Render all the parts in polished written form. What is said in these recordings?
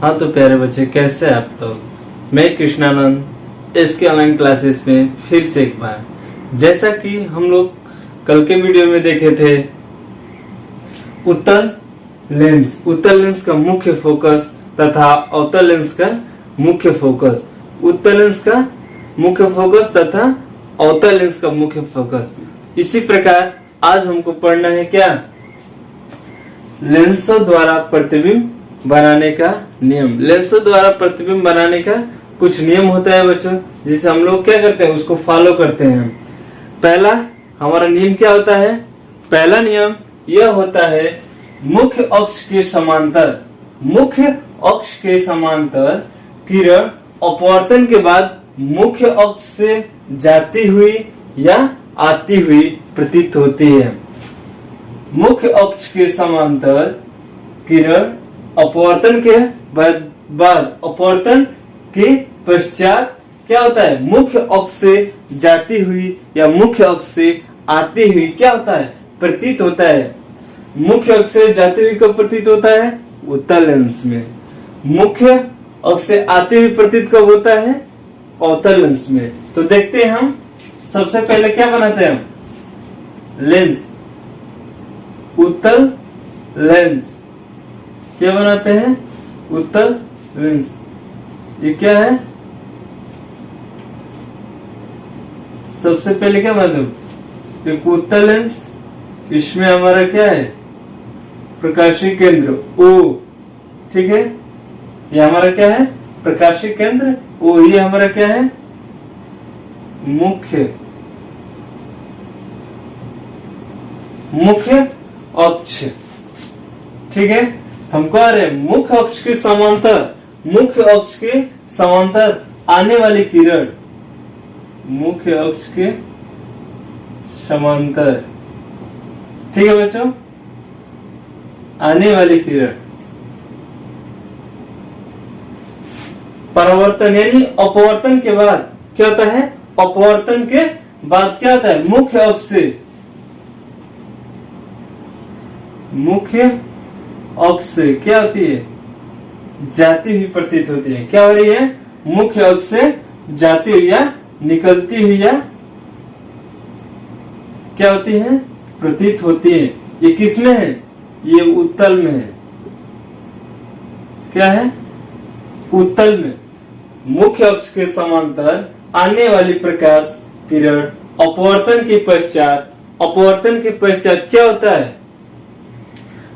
हाँ तो प्यारे बच्चे, कैसे हैं आप लोग। मैं कृष्णानंद इसके ऑनलाइन क्लासेस में फिर से एक बार, जैसा कि हम लोग कल के वीडियो में देखे थे, उत्तल लेंस का मुख्य फोकस तथा अवतल लेंस का मुख्य फोकस, उत्तल लेंस का मुख्य फोकस तथा अवतल लेंस का मुख्य फोकस। इसी प्रकार आज हमको पढ़ना है क्या, लेंसों द्वारा प्रतिबिंब बनाने का नियम। लेंसों द्वारा प्रतिबिंब बनाने का कुछ नियम होता है बच्चों, जिसे हम लोग क्या करते हैं, उसको फॉलो करते हैं। पहला हमारा नियम क्या होता है, पहला नियम यह होता है मुख्य अक्ष के समांतर, मुख्य अक्ष के समांतर किरण अपवर्तन के बाद मुख्य अक्ष से जाती हुई या आती हुई प्रतीत होती है। मुख्य अक्ष के समांतर किरण अपवर्तन के बाद अपवर्तन के पश्चात क्या होता है, मुख्य अक्ष से जाती हुई या मुख्य अक्ष से आती हुई क्या होता है, प्रतीत होता है। मुख्य अक्ष से जाती हुई कब प्रतीत होता है, उत्तल लेंस में। मुख्य अक्ष से आती हुई प्रतीत कब होता है, अवतल लेंस में। तो देखते हैं हम सबसे पहले क्या बनाते हैं, लेंस, उत्तल लेंस क्या बनाते हैं, उत्तल लेंस। ये क्या है, सबसे पहले क्या बनाते हैं, एक उत्तल लेंस, इसमें हमारा क्या है, प्रकाशीय केंद्र O, ठीक है। ये हमारा क्या है, प्रकाशीय केंद्र O। ये हमारा क्या है, मुख्य अक्ष, ठीक है। हम कह रहे हैं मुख्य अक्ष के समांतर, मुख्य अक्ष के समांतर आने वाली किरण, मुख्य अक्ष के समांतर, ठीक है बच्चों, आने वाली किरण परावर्तन यानी अपवर्तन के बाद क्या होता है, अपवर्तन के बाद क्या होता है, मुख्य अक्ष से, मुख्य अक्ष से क्या होती है, जाती हुई प्रतीत होती है। क्या हो रही है, मुख्य अक्ष से जाती हुई या निकलती हुई या क्या होती है, प्रतीत होती है। ये किसमें है, ये उत्तल में है। क्या है, उत्तल में मुख्य अक्ष के समांतर आने वाली प्रकाश किरण अपवर्तन के पश्चात क्या होता है,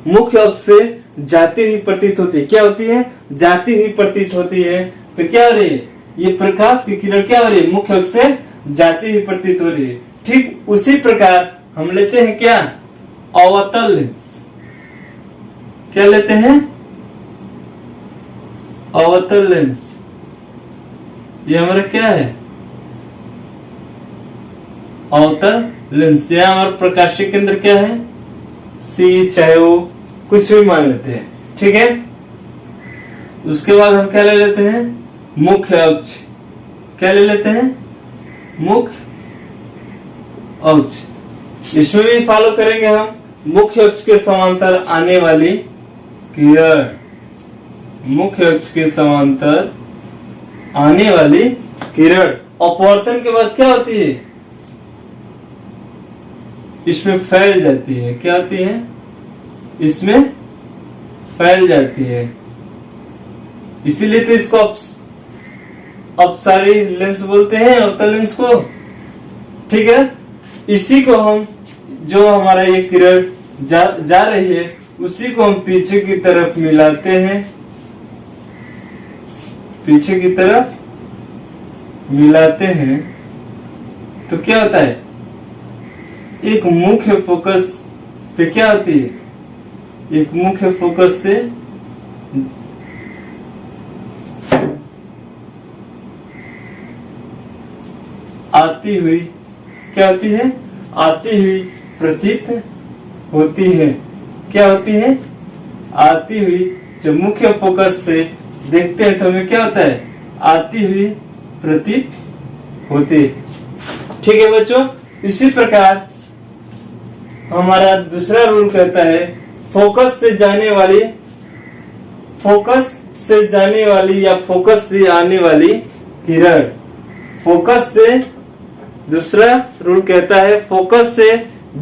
मुख्य अक्ष से जाती हुई प्रतीत होती है। क्या होती है, जाती हुई प्रतीत होती है। तो क्या हो रही है, ये प्रकाश की किरण क्या हो रही है, मुख्य अक्ष से जाती हुई प्रतीत हो रही है। ठीक उसी प्रकार हम लेते हैं क्या, अवतल लेंस। क्या लेते हैं, अवतल लेंस। ये हमारा क्या है, अवतल लेंस। यह हमारा प्रकाशीय केंद्र क्या है, C, चाहे वो कुछ भी मान लेते हैं, ठीक है। उसके बाद हम क्या ले लेते हैं, मुख्य अक्ष। क्या ले लेते हैं, मुख्य अक्ष। इसमें भी फॉलो करेंगे हम, मुख्य अक्ष के समांतर आने वाली किरण, मुख्य अक्ष के समांतर आने वाली किरण अपवर्तन के बाद क्या होती है, इसमें फैल जाती है। क्या होती है, इसमें फैल जाती है। इसीलिए तो इसको अपसारी लेंस बोलते हैं, अवतल लेंस को, ठीक है। इसी को हम, जो हमारा ये किरण जा रही है, उसी को हम पीछे की तरफ मिलाते हैं, पीछे की तरफ मिलाते हैं। तो क्या होता है, एक मुख्य फोकस पे क्या होती है, एक मुख्य फोकस से आती हुई क्या होती है, आती हुई प्रतीत होती है। क्या होती है, आती हुई। जब मुख्य फोकस से देखते हैं तो हमें क्या होता है, आती हुई प्रतीत होती है, ठीक है बच्चों। इसी प्रकार हमारा दूसरा रूल कहता है फोकस से जाने वाली फोकस से जाने वाली या फोकस से आने वाली किरण। फोकस से, दूसरा रूल कहता है फोकस से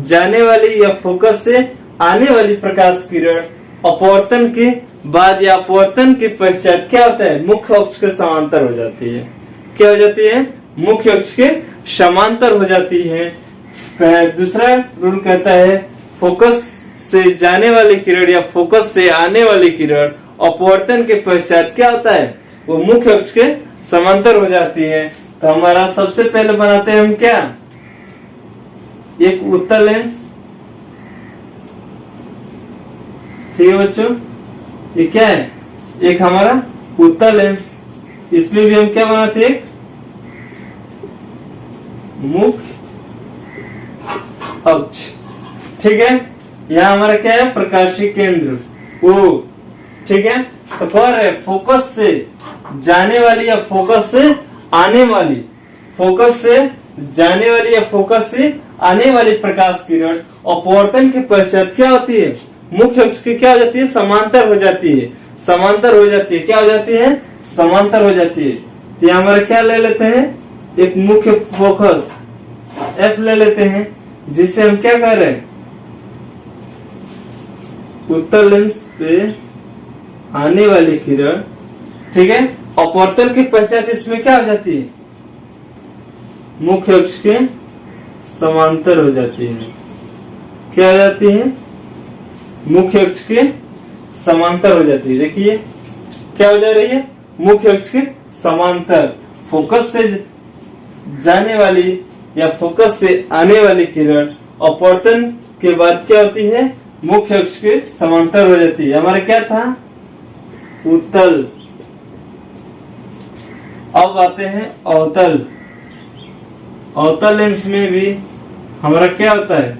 जाने वाली या फोकस से आने वाली प्रकाश किरण अपवर्तन के बाद या अपवर्तन के पश्चात क्या होता है, मुख्य अक्ष के समांतर हो जाती है। क्या हो जाती है, मुख्य अक्ष के समांतर हो जाती है। दूसरा रूल कहता है फोकस से जाने वाली किरण या फोकस से आने वाली किरण अपवर्तन के पश्चात क्या होता है, वो मुख्य अक्ष के समांतर हो जाती है। तो हमारा सबसे पहले बनाते हैं हम क्या, एक उत्तल लेंस। ठीक है बच्चों, ये क्या है, एक हमारा उत्तल लेंस। इसमें भी हम क्या बनाते हैं, मुख्य अक्ष। ठीक है, यहाँ हमारा क्या है, प्रकाशीय केंद्र ओ। ठीक है, तो कह रहे फोकस से जाने वाली या फोकस से आने वाली, फोकस से जाने वाली या फोकस से आने वाली प्रकाश किरण अपवर्तन के पश्चात क्या होती है, मुख्य अक्ष की क्या हो जाती है, समांतर हो जाती है। समांतर हो जाती है, क्या हो जाती है, समांतर हो जाती है। तो यहाँ हमारा क्या ले लेते हैं, एक मुख्य फोकस F ले लेते हैं, जिसे हम क्या कर रहे हैं, उत्तल लेंस पे आने वाली किरण। ठीक है, अपवर्तन के पश्चात इसमें क्या हो जाती है, मुख्य अक्ष के समांतर हो जाती है। क्या हो जाती है, मुख्य अक्ष के समांतर हो जाती है। देखिए क्या हो जा रही है, मुख्य अक्ष के समांतर। फोकस से जाने वाली या फोकस से आने वाली किरण अपवर्तन के बाद क्या होती है, मुख्य अक्ष के समांतर हो जाती है। हमारा क्या था, उत्तल। अब आते हैं अवतल। अवतल लेंस में भी हमारा क्या होता है,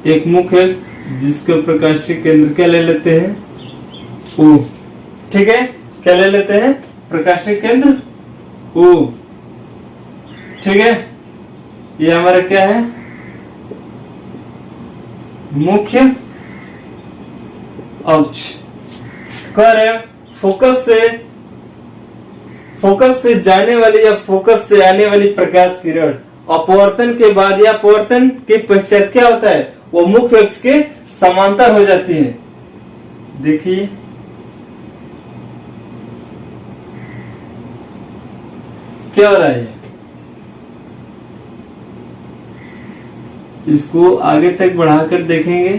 एक मुख्य अक्ष जिसका प्रकाशीय केंद्र क्या ले लेते हैं, O। ठीक है, क्या ले लेते हैं, प्रकाशीय केंद्र O। ठीक है, ये हमारा क्या है, मुख्य अक्ष। कर फोकस से जाने वाली या फोकस से आने वाली प्रकाश किरण अपवर्तन के बाद या अपवर्तन के पश्चात क्या होता है, वो मुख्य अक्ष के समांतर हो जाती है। देखिए क्या हो रहा है, इसको आगे तक बढ़ाकर देखेंगे।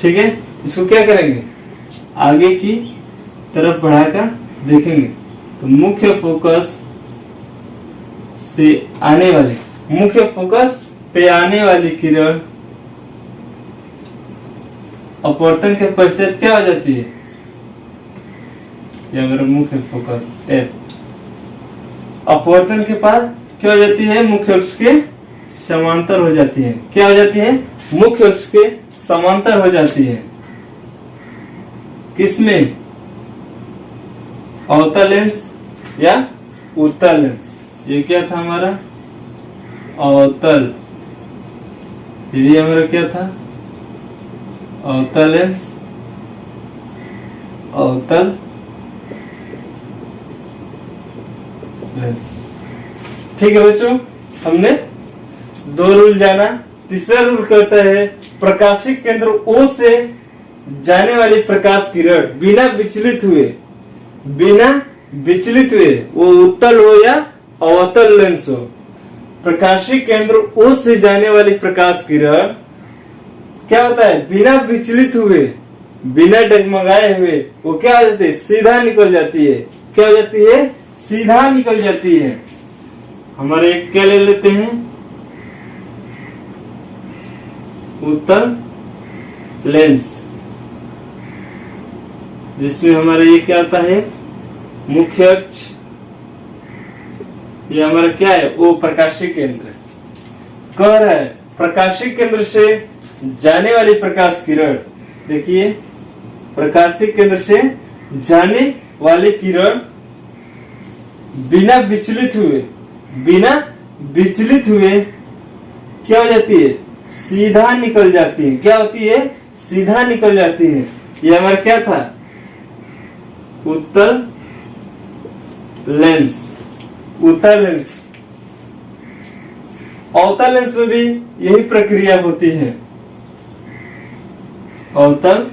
ठीक है, इसको क्या करेंगे, आगे की तरफ बढ़ाकर देखेंगे। तो मुख्य फोकस से आने वाली, मुख्य फोकस पे आने वाली किरण अपवर्तन के पश्चात क्या हो जाती है, यह मेरा मुख्य फोकस F। अपवर्तन के बाद क्या हो जाती है, मुख्य अक्ष के समांतर हो जाती है। क्या हो जाती है, मुख्य अक्ष के समांतर हो जाती है। किसमें, अवतल लेंस या उत्तल लेंस। ये क्या था हमारा, अवतल। ये हमारा क्या था, अवतल लेंस, अवतल लेंस। ठीक है बच्चों, हमने दो रूल जाना। तीसरा रूल कहता है प्रकाशीय केंद्र O से जाने वाली प्रकाश किरण बिना विचलित हुए वो उत्तल हो या अवतल लेंस हो। प्रकाशीय केंद्र O से जाने वाली प्रकाश किरण क्या होता है, बिना विचलित हुए, बिना डगमगाए हुए वो क्या हो जाती है, सीधा निकल जाती है। क्या हो जाती है, सीधा निकल जाती है। हमारे क्या ले लेते हैं, उत्तल लेंस, जिसमें हमारा ये क्या आता है, मुख्य अक्ष। ये हमारा क्या है, वो प्रकाशीय केंद्र। कह रहा है प्रकाशीय केंद्र से जाने वाली प्रकाश किरण। देखिए प्रकाशीय केंद्र से जाने वाली किरण बिना विचलित हुए क्या हो जाती है, सीधा निकल जाती है। क्या होती है? सीधा निकल जाती है। ये हमारा क्या था? उत्तल लेंस। उत्तल लेंस। अवतल लेंस में भी यही प्रक्रिया होती है। अवतल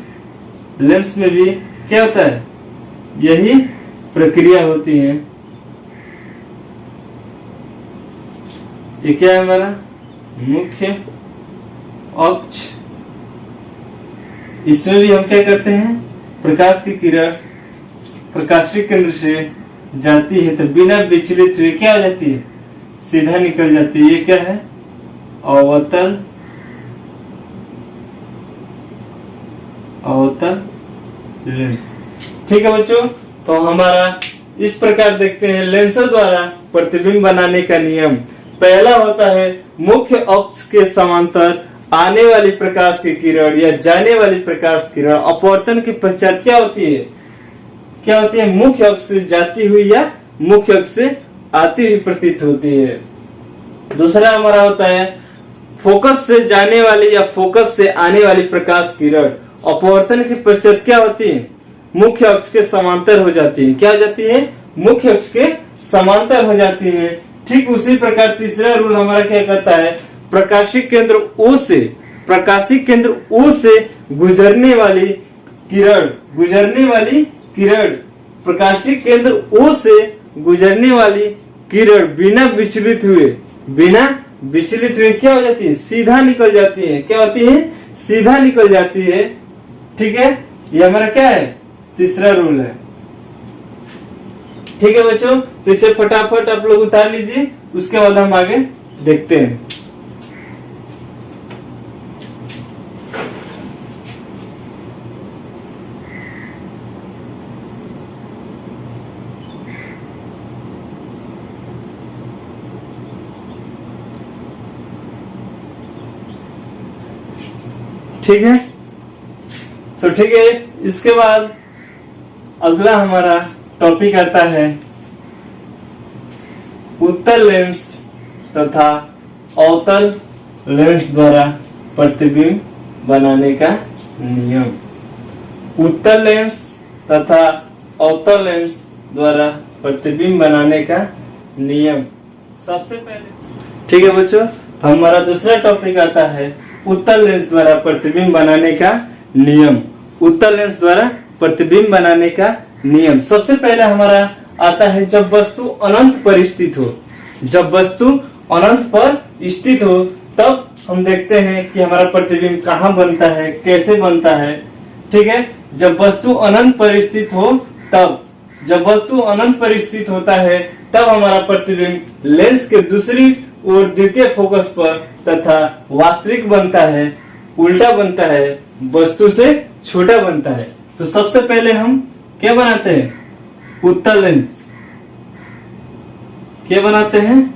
लेंस में भी क्या होता है? यही प्रक्रिया होती है। ये क्या है हमारा? मुख्य अक्ष। इसमें भी हम क्या करते हैं? प्रकाश की किरण प्रकाशीय केंद्र से जाती है तो बिना विचलित हुए क्या हो जाती है? सीधा निकल जाती है। ये क्या है? अवतल लेंस। ठीक है बच्चों, तो हमारा इस प्रकार देखते हैं लेंसों द्वारा प्रतिबिंब बनाने का नियम। पहला होता है मुख्य अक्ष के समांतर आने वाली प्रकाश की किरण या जाने वाली प्रकाश किरण अपवर्तन के पश्चात क्या होती है? क्या होती है? मुख्य अक्ष से जाती हुई या मुख्य अक्ष से आती हुई प्रतीत होती है। दूसरा हमारा होता है फोकस से जाने वाली या फोकस से आने वाली प्रकाश किरण अपवर्तन के पश्चात क्या होती है? मुख्य अक्ष के समांतर हो जाती है। क्या हो जाती है? मुख्य अक्ष के समांतर हो जाती है। ठीक उसी प्रकार तीसरा रूल हमारा क्या कहता है? प्रकाशीय केंद्र O से गुजरने वाली किरण प्रकाशीय केंद्र O से गुजरने वाली किरण बिना विचलित हुए क्या हो जाती है? सीधा निकल जाती है। क्या होती है? सीधा निकल जाती है। ठीक है, ये हमारा क्या है? तीसरा रूल है। ठीक है बच्चों, तो इसे फटाफट आप लोग उतार लीजिए, उसके बाद हम आगे देखते हैं। ठीक है, तो ठीक है, इसके बाद अगला हमारा टॉपिक आता है उत्तल लेंस तथा अवतल लेंस द्वारा प्रतिबिंब बनाने का नियम। उत्तल लेंस तथा अवतल लेंस द्वारा प्रतिबिंब बनाने का नियम। सबसे पहले ठीक है बच्चों, तो हमारा दूसरा टॉपिक आता है उत्तल लेंस द्वारा प्रतिबिंब बनाने का नियम। उत्तल लेंस द्वारा प्रतिबिंब बनाने का नियम। सबसे पहले हमारा आता है जब वस्तु अनंत पर स्थित हो। जब वस्तु अनंत पर स्थित हो तब हम देखते हैं कि हमारा प्रतिबिंब कहाँ बनता है, कैसे बनता है। ठीक है, जब वस्तु अनंत पर स्थित हो तब, जब वस्तु अनंत पर स्थित होता है तब हमारा प्रतिबिंब लेंस के दूसरी और द्वितीय फोकस पर तथा वास्तविक बनता है, उल्टा बनता है, वस्तु से छोटा बनता है। तो सबसे पहले हम क्या बनाते हैं? उत्तल लेंस। क्या बनाते हैं?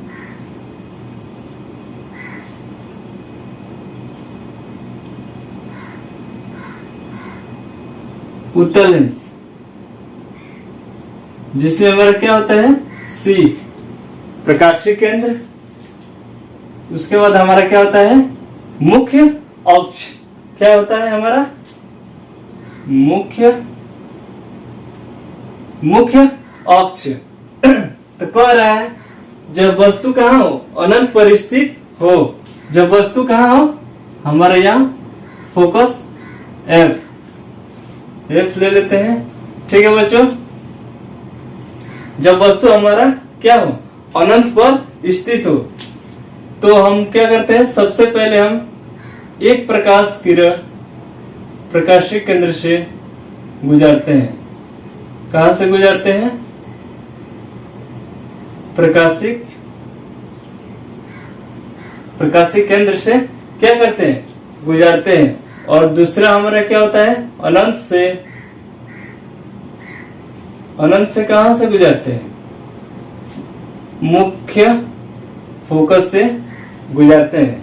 उत्तल लेंस, जिसमें हमारा क्या होता है? C प्रकाशीय केंद्र। उसके बाद हमारा क्या होता है? मुख्य अक्ष। क्या होता है हमारा? मुख्य अक्ष। तो कह रहा है जब वस्तु कहाँ हो? अनंत पर स्थित हो। जब वस्तु कहाँ हो? हमारे यहाँ फोकस F ले लेते हैं। ठीक है बच्चों, जब वस्तु हमारा क्या हो? अनंत पर स्थित हो तो हम क्या करते हैं? सबसे पहले हम एक प्रकाश किरण प्रकाशीय केंद्र से गुजारते हैं। कहां से गुजारते हैं? प्रकाशिक केंद्र से क्या करते हैं? गुजारते हैं। और दूसरा हमारा क्या होता है? अनंत से कहां से गुजारते हैं? मुख्य फोकस से गुजारते हैं।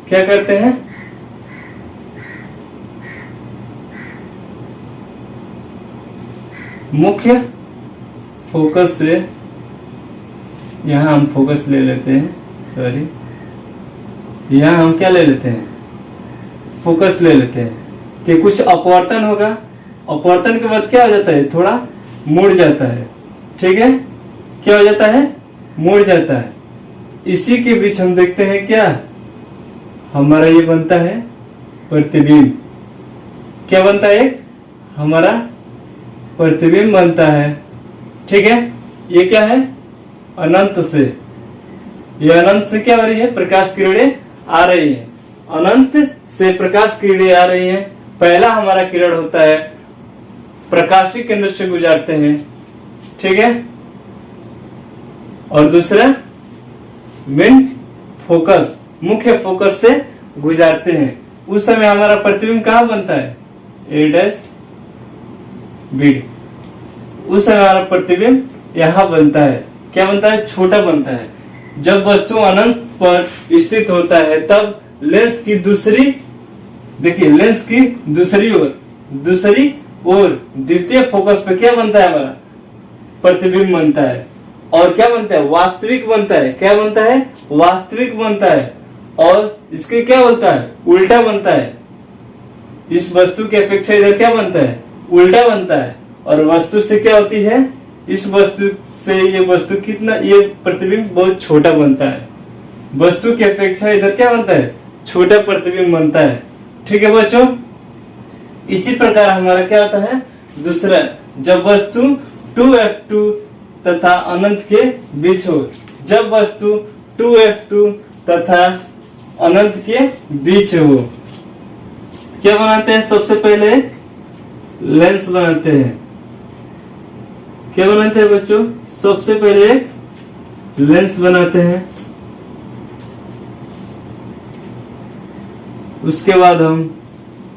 क्या करते हैं? मुख्य फोकस से, यहां हम फोकस ले लेते हैं, सॉरी, यहाँ हम क्या ले लेते हैं, फोकस ले लेते हैं कि कुछ अपवर्तन होगा। अपवर्तन के बाद क्या हो जाता है, थोड़ा मुड़ जाता है। ठीक है, क्या हो जाता है, मुड़ जाता है। इसी के बीच हम देखते हैं क्या हमारा ये बनता है प्रतिबिंब। क्या बनता है, हमारा प्रतिबिंब बनता है। ठीक है, ये क्या है, अनंत से, ये अनंत से क्या हो रही है, प्रकाश किरणें आ रही है। अनंत से प्रकाश किरणें आ रही हैं। पहला हमारा किरण होता है प्रकाशिक केंद्र से गुजरते हैं। ठीक है, और दूसरा मेन फोकस, मुख्य फोकस से गुजरते हैं। उस समय हमारा प्रतिबिंब कहाँ बनता है, ए डैश बी। उस समय हमारा प्रतिबिंब यहाँ बनता है। क्या बनता है, छोटा बनता है। जब वस्तु अनंत पर स्थित होता है तब लेंस की दूसरी, देखिए लेंस की दूसरी ओर द्वितीय फोकस पे क्या बनता है, हमारा प्रतिबिंब बनता है। और क्या बनता है, वास्तविक बनता है। क्या बनता है, वास्तविक बनता है। और इसके क्या बनता है, उल्टा बनता है। इस वस्तु की अपेक्षा इधर क्या बनता है, उल्टा बनता है। और वस्तु से क्या होती है, इस वस्तु से ये वस्तु कितना, ये प्रतिबिंब बहुत छोटा बनता है। वस्तु की अपेक्षा इधर क्या बनता है, छोटा प्रतिबिंब बनता है। ठीक है बच्चों, इसी प्रकार हमारा क्या होता है दूसरा, जब वस्तु 2f2 तथा अनंत के बीच हो। जब वस्तु 2f2 तथा अनंत के बीच हो, क्या बनाते हैं, सबसे पहले लेंस बनाते हैं। क्या बनाते हैं बच्चों, सबसे पहले लेंस बनाते हैं। उसके बाद हम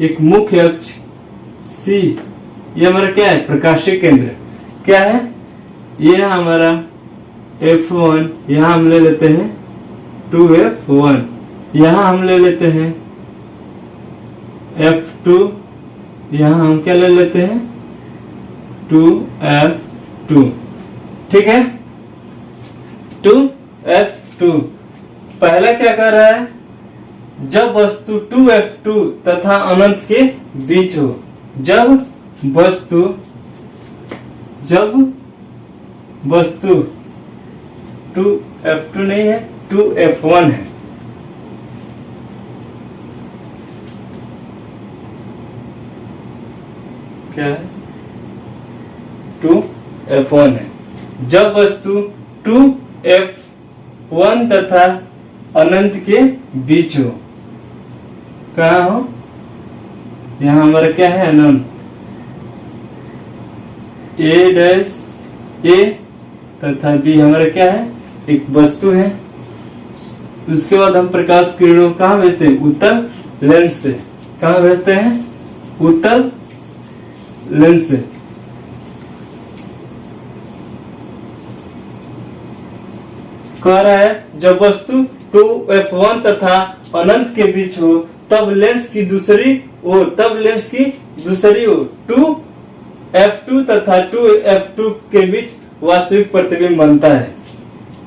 एक मुख्य अक्ष C, ये हमारा क्या है, प्रकाशिक केंद्र क्या है, ये हमारा F1, यहां हम ले लेते हैं 2f1, यहां हम ले लेते हैं F2, यहां हम क्या ले लेते हैं 2f2। ठीक है, 2f2 पहला क्या कर रहा है, जब वस्तु 2f2 तथा अनंत के बीच हो। जब वस्तु 2f2 नहीं है, 2f1 है। क्या है, 2f1 है। जब वस्तु 2f1 तथा अनंत के बीच हो। कहा हो, यहां हमारा क्या है, अनंत, ए तथा बी हमारा क्या है, एक वस्तु है। उसके बाद हम प्रकाश किरणों कहाँ भेजते हैं, उत्तल लेंस से। कहाँ भेजते हैं, उत्तल लेंस से। कह रहा है जब वस्तु 2f1 तथा अनंत के बीच हो तब लेंस की दूसरी ओर 2f2 तथा 2f2 के बीच वास्तविक प्रतिबिंब बनता है।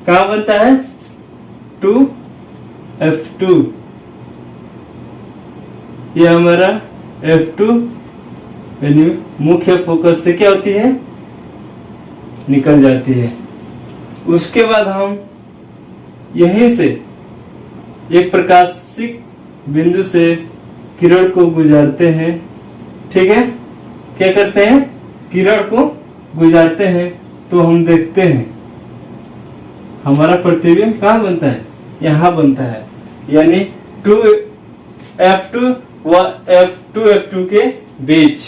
कहाँ बनता है, 2f2, ये हमारा f2 यानी मुख्य फोकस से क्या होती है, निकल जाती है। उसके बाद हम यहीं से एक प्रकाशिक बिंदु से किरण को गुजारते हैं। ठीक है, क्या करते हैं, किरण को गुजारते हैं तो हम देखते हैं हमारा प्रतिबिंब कहाँ बनता है, यहाँ बनता है। यानी 2f2 व f2 के बीच।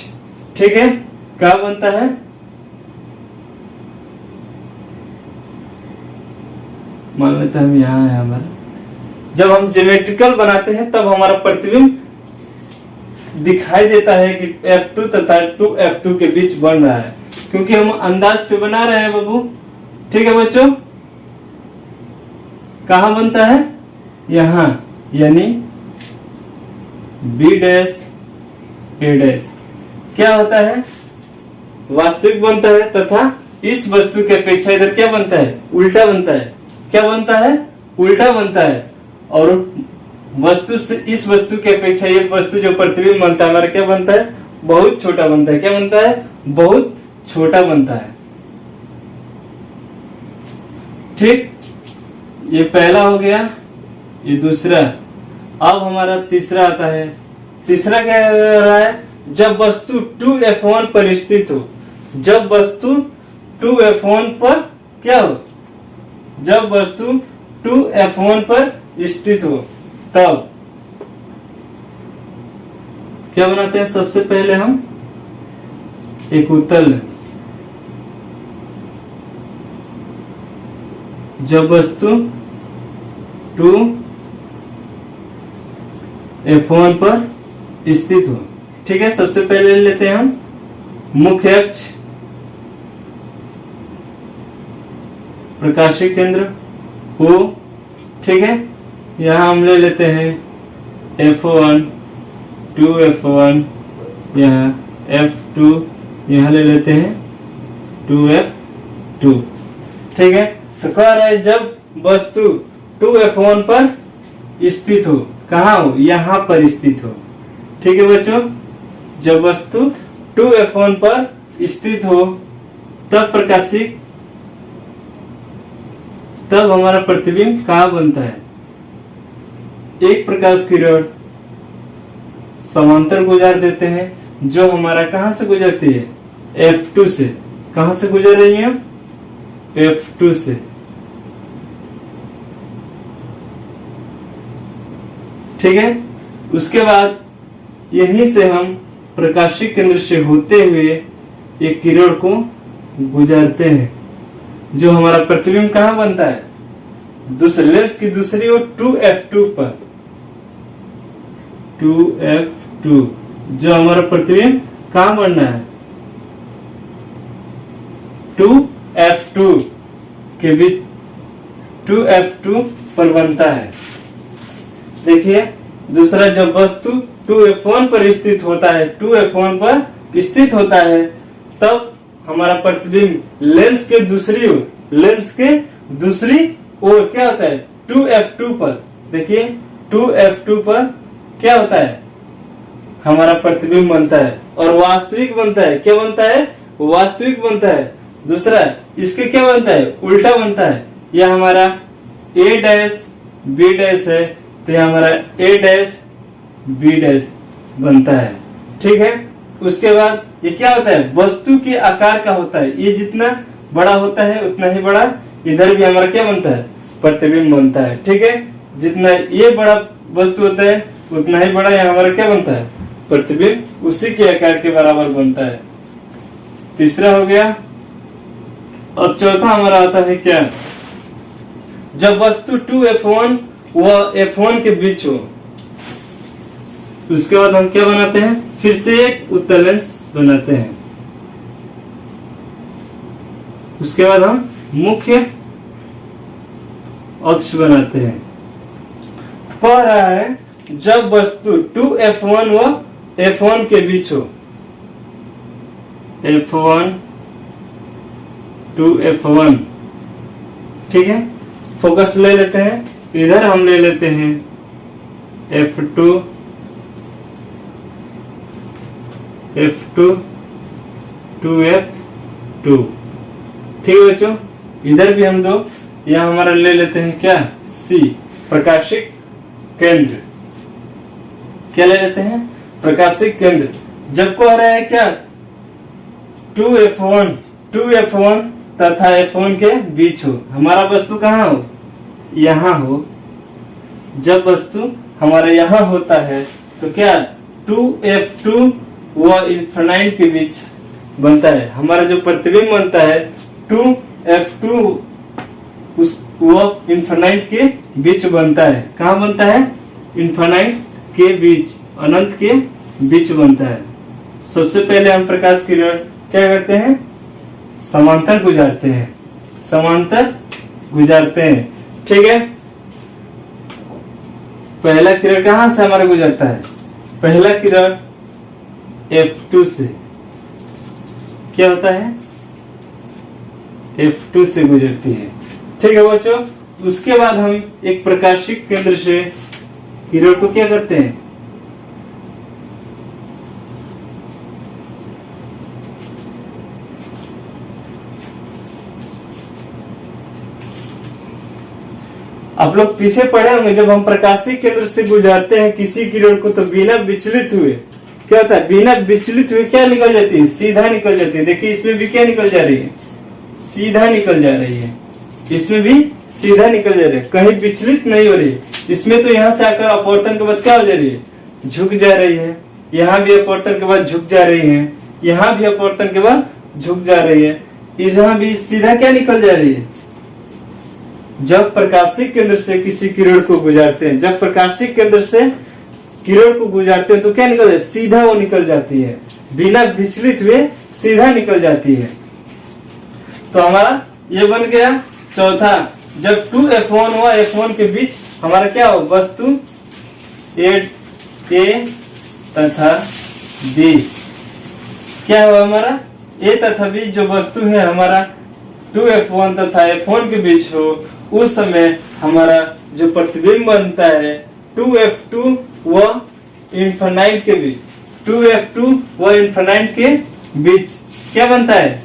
ठीक है, कहाँ बनता है, मान लेते हैं हम यहाँ है हमारा। जब हम ज्योमेट्रिकल बनाते हैं तब हमारा प्रतिबिंब दिखाई देता है कि f2 तथा 2f2 के बीच बन रहा है, क्योंकि हम अंदाज पे बना रहे हैं बाबू। ठीक है बच्चों, कहाँ बनता है, यहाँ, यानी b डैश a डैश क्या होता है, वास्तविक बनता है तथा इस वस्तु की अपेक्षा इधर क्या बनता है, उल्टा बनता है। क्या बनता है, उल्टा बनता है। और वस्तु से इस वस्तु की अपेक्षा ये वस्तु जो प्रतिबिंब बनता है हमारा क्या बनता है, बहुत छोटा बनता है। क्या बनता है, बहुत छोटा बनता है। ठीक, ये पहला हो गया, ये दूसरा। अब हमारा तीसरा आता है। तीसरा क्या कह रहा है, जब वस्तु 2f1 पर स्थित हो। जब वस्तु 2f1 पर क्या हो, जब वस्तु 2f1 पर स्थित हो तब क्या बनाते हैं, सबसे पहले हम एक उत्तल लेंस। जब वस्तु 2f1 पर स्थित हो, ठीक है। सबसे पहले लेते हैं हम मुख्य अक्ष, प्रकाशीय केंद्र O, ठीक है। यहाँ हम ले लेते हैं f1, 2f1, यहाँ f2, यहाँ ले लेते हैं 2f2, ठीक है। तो कह रहा है जब वस्तु 2f1 पर स्थित हो, कहाँ हो, यहाँ पर स्थित हो, ठीक है बच्चों। जब वस्तु 2f1 पर स्थित हो तब हमारा प्रतिबिंब कहाँ बनता है, एक प्रकाश किरण समांतर गुजार देते हैं, जो हमारा कहां से गुजरती है, f2 से। कहां से गुजर रही है, f2 से, ठीक है। उसके बाद यहीं से हम प्रकाशीय केंद्र से होते हुए एक किरण को गुजारते हैं, जो हमारा प्रतिबिंब कहां बनता है, दूसरे लेंस की दूसरी ओर 2f2 पर। 2f2 जो हमारा प्रतिबिंब कहां बनना है, 2f2 के बीच, 2f2 पर बनता है। देखिए दूसरा, जब वस्तु 2f1 पर स्थित होता है, 2f1 पर स्थित होता है, तब हमारा प्रतिबिंब लेंस के दूसरी ओर क्या होता है, 2f2 पर। देखिए 2f2 पर क्या होता है, हमारा प्रतिबिंब बनता है और वास्तविक बनता है। क्या बनता है, वास्तविक बनता है। दूसरा इसके क्या बनता है, उल्टा बनता है। यह हमारा a डैश b डैश है, तो यह हमारा a डैश b डैश बनता है, ठीक है। उसके बाद ये क्या होता है, वस्तु के आकार का होता है। ये जितना बड़ा होता है उतना ही बड़ा इधर भी हमारा क्या बनता है, प्रतिबिंब बनता है, ठीक है। जितना ये बड़ा वस्तु होता है उतना ही बड़ा यहाँ हमारा क्या बनता है, प्रतिबिंब उसी के आकार के बराबर बनता है। तीसरा हो गया। अब चौथा हमारा आता है क्या, जब वस्तु 2f1 व f1 के बीच हो। उसके बाद हम क्या बनाते हैं, फिर से एक उत्तल लेंस बनाते हैं। उसके बाद हम मुख्य अक्ष बनाते हैं। कह रहा है जब वस्तु 2f1 व f1 के बीच हो, f1 2f1, ठीक है। फोकस ले लेते हैं, इधर हम ले लेते हैं f2 2f2, ठीक है बच्चों। इधर भी हम दो, यहां हमारा ले लेते हैं क्या, C, प्रकाशिक केंद्र। क्या ले लेते हैं, प्रकाशिक केंद्र। जब को आ रहा है क्या, 2f1 तथा f1 के बीच हो, हमारा वस्तु कहाँ हो, यहाँ हो। जब वस्तु हमारे यहाँ होता है तो क्या 2f2 व इनफिनाइट के बीच बनता है। हमारा जो प्रतिबिंब बनता है 2f2 उस वो इनफिनाइट के बीच बनता है। कहाँ बनता है, इनफिनाइट के बीच, अनंत के बीच बनता है। सबसे पहले हम प्रकाश किरण क्या करते हैं, समांतर गुजारते हैं, समांतर गुजारते हैं, ठीक है। पहला किरण कहां से हमारा गुजरता है, पहला किरण f2 से। क्या होता है, f2 से गुजरती है, ठीक है बच्चों। उसके बाद हम एक प्रकाशिक केंद्र से किरण को क्या करते हैं, आप लोग पीछे पढ़े होंगे, जब हम प्रकाशीय केंद्र से गुजरते हैं किसी किरण को तो बिना विचलित हुए क्या होता है, बिना विचलित हुए क्या निकल जाती है, सीधा निकल जाती है। देखिए इसमें भी क्या निकल जा रही है, सीधा निकल जा रही है, इसमें भी सीधा निकल जा रही है, कहीं विचलित नहीं हो रही है। इसमें तो यहाँ से आकर अपवर्तन के बाद क्या हो जा रही है, झुक जा रही है, यहाँ भी अपवर्तन के बाद झुक जा रही है, यहाँ भी अपवर्तन के बाद झुक जा रही है, यहाँ भी सीधा क्या निकल जा रही है। जब प्रकाशीय केंद्र से किसी किरण को गुजारते हैं, जब प्रकाशीय केंद्र से किरण को गुजारते हैं तो क्या निकल जाए, सीधा वो निकल जाती है, बिना विचलित हुए सीधा निकल जाती है। तो हमारा ये बन गया चौथा, जब 2F1 व F1 के बीच हमारा क्या हो, वस्तु ए तथा बी क्या हुआ, हमारा ए तथा बी जो वस्तु है हमारा 2F1 तथा F1 के बीच हो, उस समय हमारा जो प्रतिबिंब बनता है 2F2 व इन्फिनाइट के बीच, 2F2 व इन्फिनाइट के बीच क्या बनता है,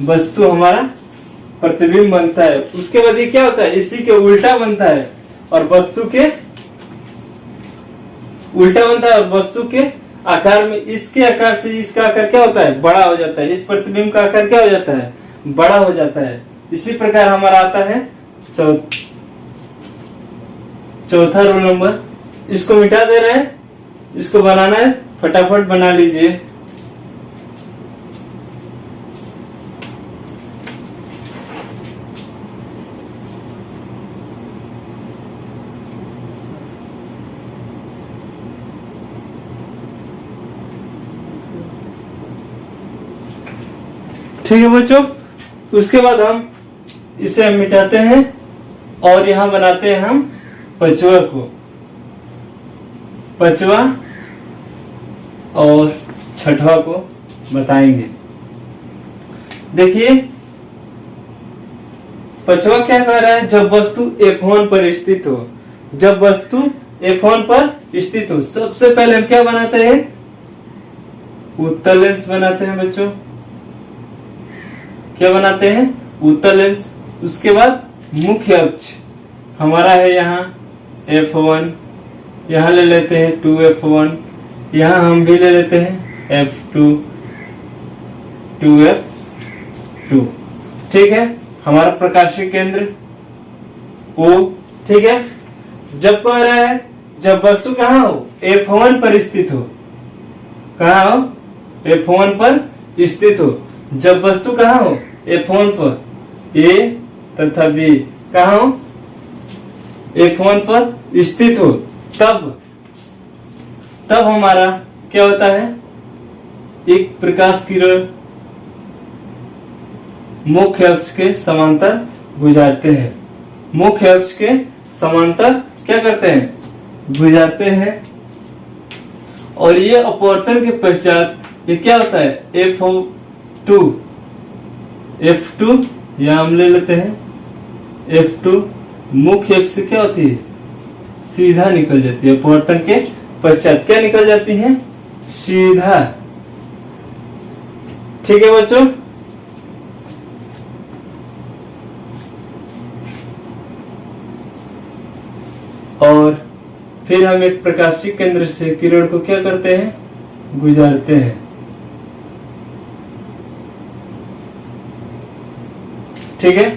वस्तु हमारा प्रतिबिंब बनता है। उसके बाद ये क्या होता है, इसी के उल्टा बनता है और वस्तु के उल्टा बनता है, और वस्तु के आकार में इसके आकार से इसका आकार क्या होता है, बड़ा हो जाता है, इस प्रतिबिंब का आकार क्या हो जाता है, बड़ा हो जाता है। इसी प्रकार हमारा आता है चौथा रोल नंबर, इसको मिटा दे रहे हैं, इसको बनाना है, फटाफट बना लीजिए। ठीक है बच्चों, उसके बाद हम इसे मिटाते हैं और यहां बनाते हैं हम पांचवा को, पांचवा और छठवा को बताएंगे। देखिए पांचवा क्या कह रहा है, जब वस्तु F1 पर स्थित हो, जब वस्तु F1 पर स्थित हो, सबसे पहले हम क्या बनाते हैं, उत्तल लेंस बनाते हैं बच्चों, क्या बनाते हैं, उत्तल लेंस। उसके बाद मुख्य अक्ष हमारा है यहाँ F1, यहाँ ले लेते हैं 2F1, यहाँ हम भी ले लेते हैं F2, 2F2। ठीक है, हमारा प्रकाशीय केंद्र O। ठीक है, जब कह रहा है जब वस्तु कहाँ हो, F1 पर स्थित हो, कहाँ हो, F1 पर स्थित हो। जब वस्तु कहाँ हो, F1 पर, A तथा B कहाँ हो, F1 पर स्थित हो, तब हमारा क्या होता है, एक प्रकाश किरण मुख्य अक्ष के समांतर गुजारते हैं, मुख्य अक्ष के समांतर क्या करते हैं, गुजारते हैं। और ये अपवर्तन के पश्चात ये क्या होता है, F2 यहां हम ले लेते हैं, F2 मुख्य अक्ष से क्या होती है, सीधा निकल जाती है, अपवर्तन के पश्चात क्या निकल जाती है, सीधा। ठीक है बच्चों, और फिर हम एक प्रकाशीय केंद्र से किरण को क्या करते हैं, गुजारते हैं। ठीक है,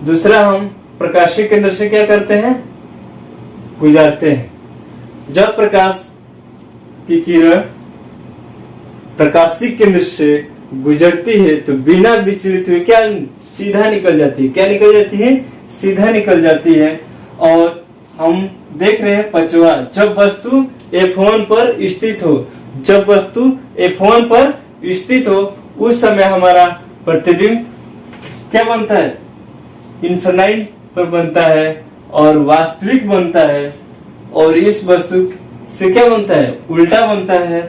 दूसरा हम प्रकाशीय केंद्र से क्या करते हैं, गुजारते हैं। जब प्रकाश की किरण प्रकाशीय केंद्र से गुजरती है तो बिना विचलित हुए क्या सीधा निकल जाती है, क्या निकल जाती है, सीधा निकल जाती है। और हम देख रहे हैं पांचवा, जब वस्तु F1 पर स्थित हो, जब वस्तु F1 पर स्थित हो उस समय हमारा प्रतिबिंब क्या बनता है, इन्फिनाइट पर बनता है और वास्तविक बनता है, और इस वस्तु से क्या बनता है, उल्टा बनता है,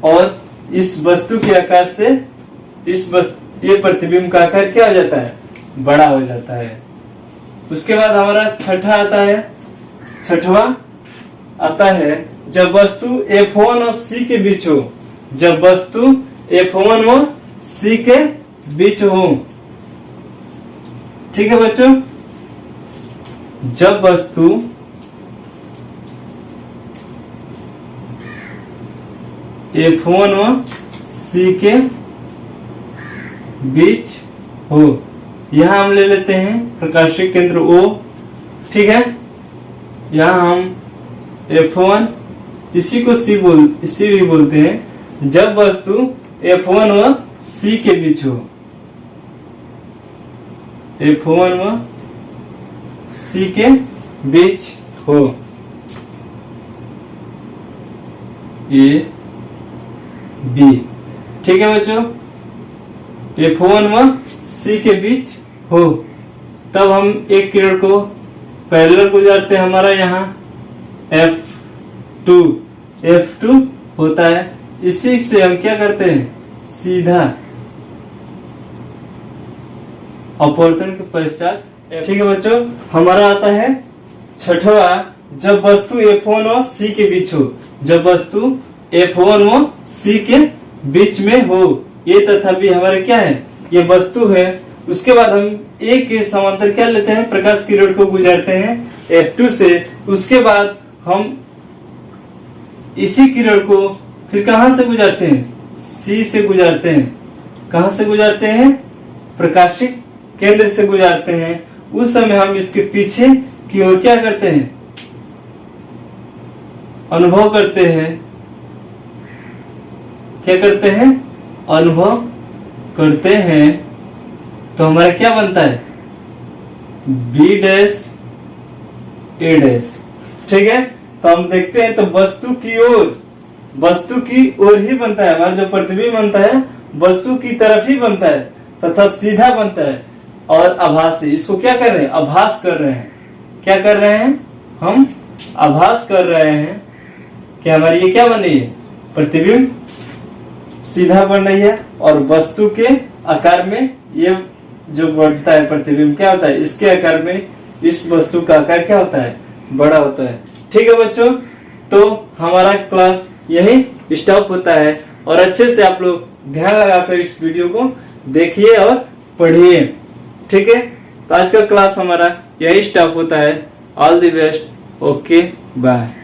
और इस वस्तु के आकार से ये प्रतिबिंब का आकार क्या हो जाता है, बड़ा हो जाता है। उसके बाद हमारा छठा आता है, छठवा आता है जब वस्तु F1 और C के बीच हो। जब वस्तु F1 और C के बीच हो। ठीक है बच्चों, जब वस्तु F1 और C के बीच हो। यहां हम ले लेते हैं प्रकाशीय केंद्र O। ठीक है, यहां हम F1, इसी को इसी भी बोलते हैं जब वस्तु F1 व C के बीच हो। F1 व C के बीच हो। A B। ठीक है बच्चों, F1 व C के बीच हो, तब हम एक किरण को पैरेलल गुजारते हैं। हमारा यहाँ F2 होता है। इसी से हम क्या करते हैं, सीधा अपवर्तन के पश्चात। ठीक है बच्चों, हमारा आता है छठवा, जब वस्तु F1 और C के बीच हो। जब वस्तु F1 और C के बीच में हो। ये तथा भी हमारे क्या है, ये वस्तु है। उसके बाद हम A के समांतर क्या लेते हैं, प्रकाश किरण को गुजारते हैं F2 से। उसके बाद हम इसी किरण को फिर कहां से गुजारते हैं, C से गुजारते हैं। कहां से गुजारते हैं, प्रकाशिक केंद्र से गुजारते हैं। उस समय हम इसके पीछे की ओर क्या करते हैं, अनुभव करते हैं। क्या करते हैं, अनुभव करते हैं। तो हमारा क्या बनता है, B डैश A डैश। ठीक है, तो हम देखते हैं तो वस्तु की ओर ही बनता है। हमारा जो प्रतिबिंब बनता है वस्तु की तरफ ही बनता है तथा सीधा बनता है। और आभासी, इसको क्या कर रहे हैं, आभास कर रहे हैं। क्या कर रहे हैं, हम आभास कर रहे हैं कि हमारी ये क्या बन रही है, प्रतिबिंब सीधा बन रही है। और वस्तु के आकार में ये जो बढ़ता है प्रतिबिंब क्या होता है, इसके आकार में इस वस्तु का आकार क्या होता है, बड़ा होता है। ठीक है बच्चों, तो हमारा क्लास यही स्टॉप होता है। और अच्छे से आप लोग ध्यान लगाकर इस वीडियो को देखिए और पढ़िए। ठीक है, तो आज का क्लास हमारा यही स्टॉप होता है। All the best, okay bye.